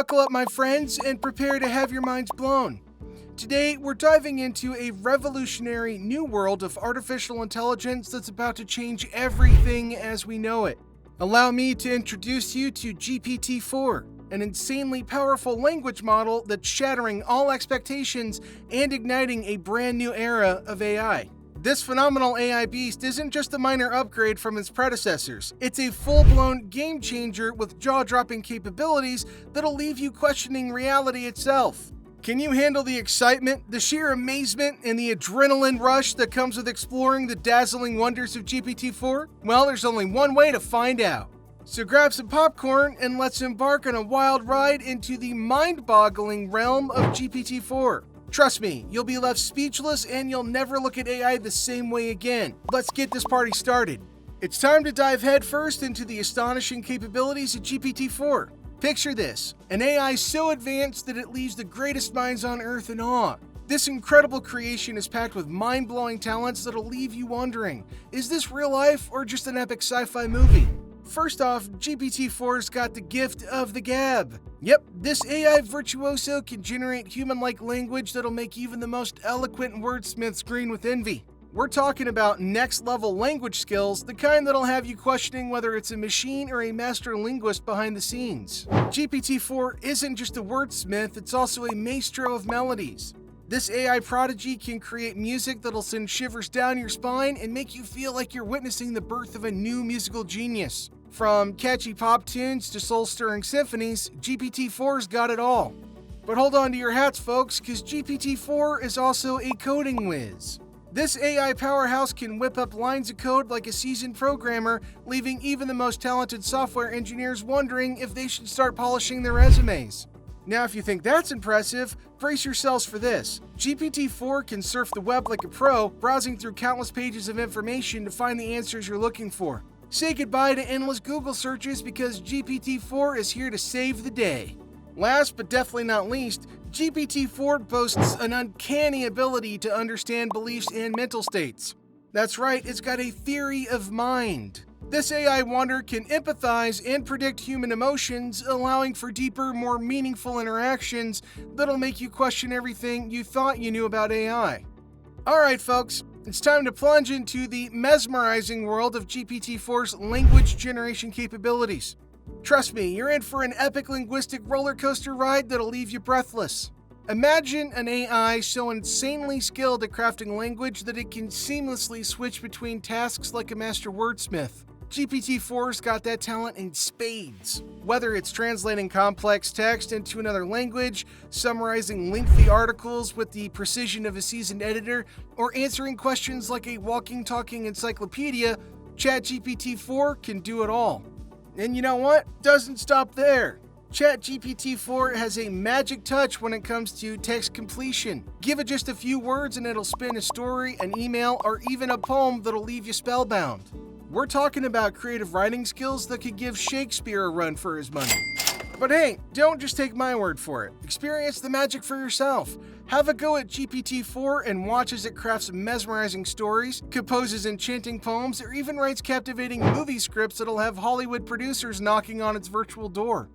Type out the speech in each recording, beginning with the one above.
Buckle up, my friends, and prepare to have your minds blown. Today, we're diving into a revolutionary new world of artificial intelligence that's about to change everything as we know it. Allow me to introduce you to GPT-4, an insanely powerful language model that's shattering all expectations and igniting a brand new era of AI. This phenomenal AI beast isn't just a minor upgrade from its predecessors. It's a full-blown game changer with jaw-dropping capabilities that'll leave you questioning reality itself. Can you handle the excitement, the sheer amazement, and the adrenaline rush that comes with exploring the dazzling wonders of GPT-4? Well, there's only one way to find out. So grab some popcorn and let's embark on a wild ride into the mind-boggling realm of GPT-4. Trust me, you'll be left speechless and you'll never look at AI the same way again. Let's get this party started. It's time to dive headfirst into the astonishing capabilities of GPT-4. Picture this, an AI so advanced that it leaves the greatest minds on Earth in awe. This incredible creation is packed with mind-blowing talents that'll leave you wondering, is this real life or just an epic sci-fi movie? First off, GPT-4's got the gift of the gab. Yep, this AI virtuoso can generate human-like language that'll make even the most eloquent wordsmiths green with envy. We're talking about next-level language skills, the kind that'll have you questioning whether it's a machine or a master linguist behind the scenes. GPT-4 isn't just a wordsmith, it's also a maestro of melodies. This AI prodigy can create music that'll send shivers down your spine and make you feel like you're witnessing the birth of a new musical genius. From catchy pop tunes to soul-stirring symphonies, GPT-4's got it all. But hold on to your hats, folks, because GPT-4 is also a coding whiz. This AI powerhouse can whip up lines of code like a seasoned programmer, leaving even the most talented software engineers wondering if they should start polishing their resumes. Now, if you think that's impressive, brace yourselves for this. GPT-4 can surf the web like a pro, browsing through countless pages of information to find the answers you're looking for. Say goodbye to endless Google searches because GPT-4 is here to save the day. Last but definitely not least, GPT-4 boasts an uncanny ability to understand beliefs and mental states. That's right, it's got a theory of mind. This AI wonder can empathize and predict human emotions, allowing for deeper, more meaningful interactions that'll make you question everything you thought you knew about AI. Alright folks, it's time to plunge into the mesmerizing world of GPT-4's language generation capabilities. Trust me, you're in for an epic linguistic roller coaster ride that'll leave you breathless. Imagine an AI so insanely skilled at crafting language that it can seamlessly switch between tasks like a master wordsmith. GPT-4's got that talent in spades. Whether it's translating complex text into another language, summarizing lengthy articles with the precision of a seasoned editor, or answering questions like a walking, talking encyclopedia, ChatGPT-4 can do it all. And you know what? Doesn't stop there. ChatGPT-4 has a magic touch when it comes to text completion. Give it just a few words and it'll spin a story, an email, or even a poem that'll leave you spellbound. We're talking about creative writing skills that could give Shakespeare a run for his money. But hey, don't just take my word for it. Experience the magic for yourself. Have a go at GPT-4 and watch as it crafts mesmerizing stories, composes enchanting poems, or even writes captivating movie scripts that'll have Hollywood producers knocking on its virtual door.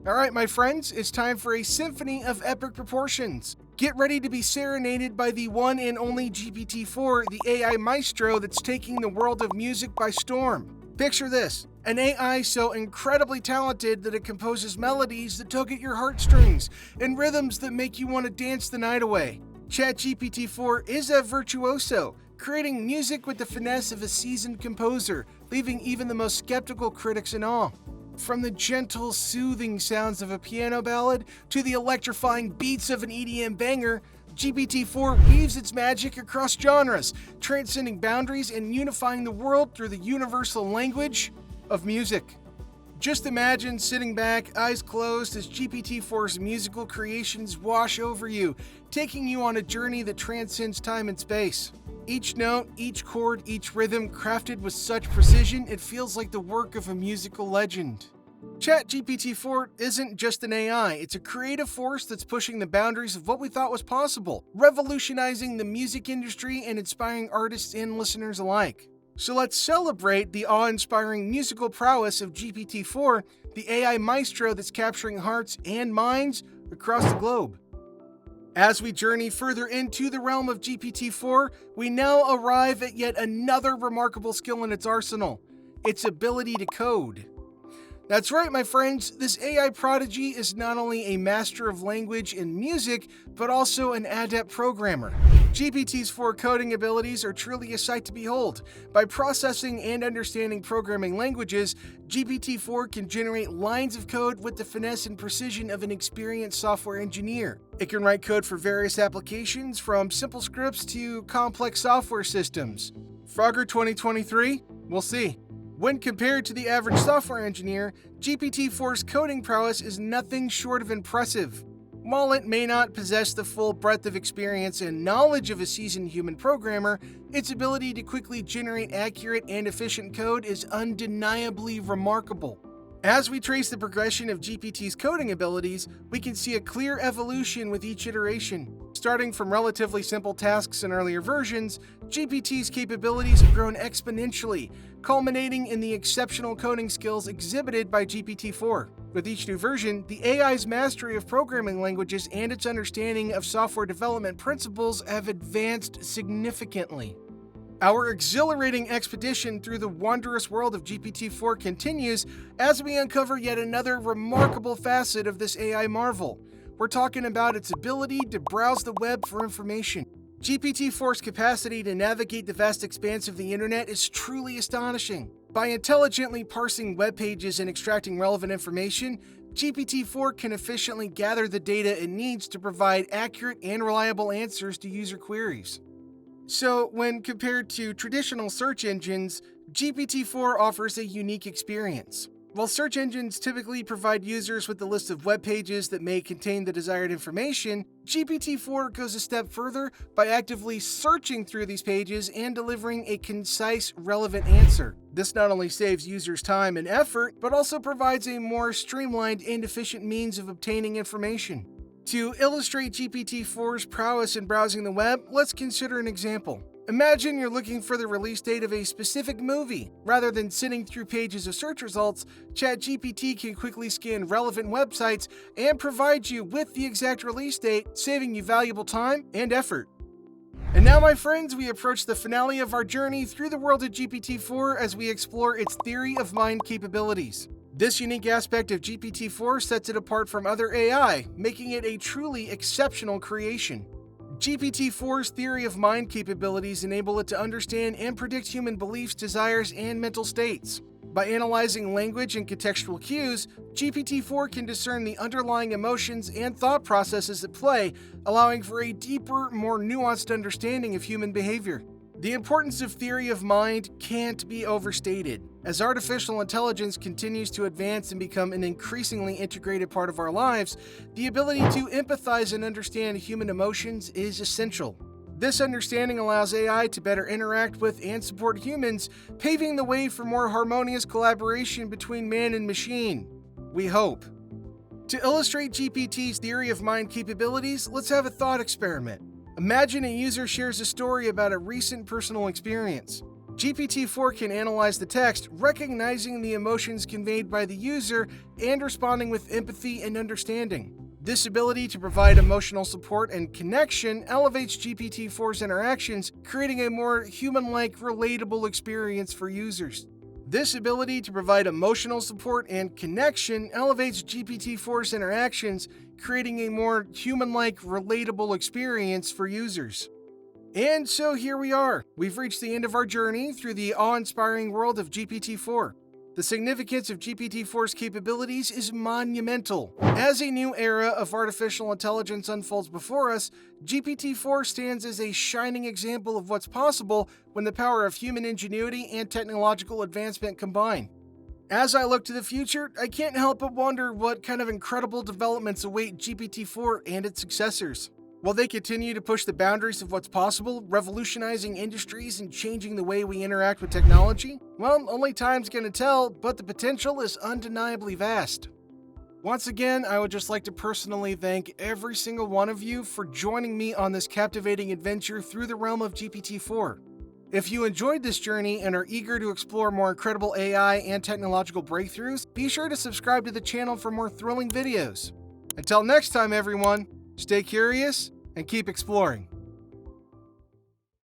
Alright, my friends, it's time for a symphony of epic proportions. Get ready to be serenaded by the one and only GPT-4, the AI maestro that's taking the world of music by storm. Picture this, an AI so incredibly talented that it composes melodies that tug at your heartstrings and rhythms that make you want to dance the night away. ChatGPT-4 is a virtuoso, creating music with the finesse of a seasoned composer, leaving even the most skeptical critics in awe. From the gentle, soothing sounds of a piano ballad to the electrifying beats of an EDM banger, GPT-4 weaves its magic across genres, transcending boundaries and unifying the world through the universal language of music. Just imagine sitting back, eyes closed, as GPT-4's musical creations wash over you, taking you on a journey that transcends time and space. Each note, each chord, each rhythm crafted with such precision, it feels like the work of a musical legend. ChatGPT-4 isn't just an AI, it's a creative force that's pushing the boundaries of what we thought was possible, revolutionizing the music industry and inspiring artists and listeners alike. So let's celebrate the awe-inspiring musical prowess of GPT-4, the AI maestro that's capturing hearts and minds across the globe. As we journey further into the realm of GPT-4, we now arrive at yet another remarkable skill in its arsenal: its ability to code. That's right, my friends, this AI prodigy is not only a master of language and music, but also an adept programmer. GPT's 4 coding abilities are truly a sight to behold. By processing and understanding programming languages, GPT-4 can generate lines of code with the finesse and precision of an experienced software engineer. It can write code for various applications, from simple scripts to complex software systems. Frogger 2023? We'll see. When compared to the average software engineer, GPT-4's coding prowess is nothing short of impressive. While it may not possess the full breadth of experience and knowledge of a seasoned human programmer, its ability to quickly generate accurate and efficient code is undeniably remarkable. As we trace the progression of GPT's coding abilities, we can see a clear evolution with each iteration. Starting from relatively simple tasks in earlier versions, GPT's capabilities have grown exponentially, culminating in the exceptional coding skills exhibited by GPT-4. With each new version, the AI's mastery of programming languages and its understanding of software development principles have advanced significantly. Our exhilarating expedition through the wondrous world of GPT-4 continues as we uncover yet another remarkable facet of this AI marvel. We're talking about its ability to browse the web for information. GPT-4's capacity to navigate the vast expanse of the internet is truly astonishing. By intelligently parsing web pages and extracting relevant information, GPT-4 can efficiently gather the data it needs to provide accurate and reliable answers to user queries. So, when compared to traditional search engines, GPT-4 offers a unique experience. While search engines typically provide users with a list of web pages that may contain the desired information, GPT-4 goes a step further by actively searching through these pages and delivering a concise, relevant answer. This not only saves users time and effort, but also provides a more streamlined and efficient means of obtaining information. To illustrate GPT-4's prowess in browsing the web, let's consider an example. Imagine you're looking for the release date of a specific movie. Rather than sitting through pages of search results, ChatGPT can quickly scan relevant websites and provide you with the exact release date, saving you valuable time and effort. And now, my friends, we approach the finale of our journey through the world of GPT-4 as we explore its theory of mind capabilities. This unique aspect of GPT-4 sets it apart from other AI, making it a truly exceptional creation. GPT-4's theory of mind capabilities enable it to understand and predict human beliefs, desires, and mental states. By analyzing language and contextual cues, GPT-4 can discern the underlying emotions and thought processes at play, allowing for a deeper, more nuanced understanding of human behavior. The importance of theory of mind can't be overstated. As artificial intelligence continues to advance and become an increasingly integrated part of our lives, the ability to empathize and understand human emotions is essential. This understanding allows AI to better interact with and support humans, paving the way for more harmonious collaboration between man and machine. We hope. To illustrate GPT's theory of mind capabilities, let's have a thought experiment. Imagine a user shares a story about a recent personal experience. GPT-4 can analyze the text, recognizing the emotions conveyed by the user and responding with empathy and understanding. This ability to provide emotional support and connection elevates GPT-4's interactions, creating a more human-like, relatable experience for users. This ability to provide emotional support and connection elevates GPT-4's interactions, creating a more human-like, relatable experience for users. And so here we are. We've reached the end of our journey through the awe-inspiring world of GPT-4. The significance of GPT-4's capabilities is monumental. As a new era of artificial intelligence unfolds before us, GPT-4 stands as a shining example of what's possible when the power of human ingenuity and technological advancement combine. As I look to the future, I can't help but wonder what kind of incredible developments await GPT-4 and its successors. Will they continue to push the boundaries of what's possible, revolutionizing industries and changing the way we interact with technology? Well, only time's gonna tell, but the potential is undeniably vast. Once again, I would just like to personally thank every single one of you for joining me on this captivating adventure through the realm of GPT-4. If you enjoyed this journey and are eager to explore more incredible AI and technological breakthroughs, be sure to subscribe to the channel for more thrilling videos. Until next time, everyone, stay curious and keep exploring.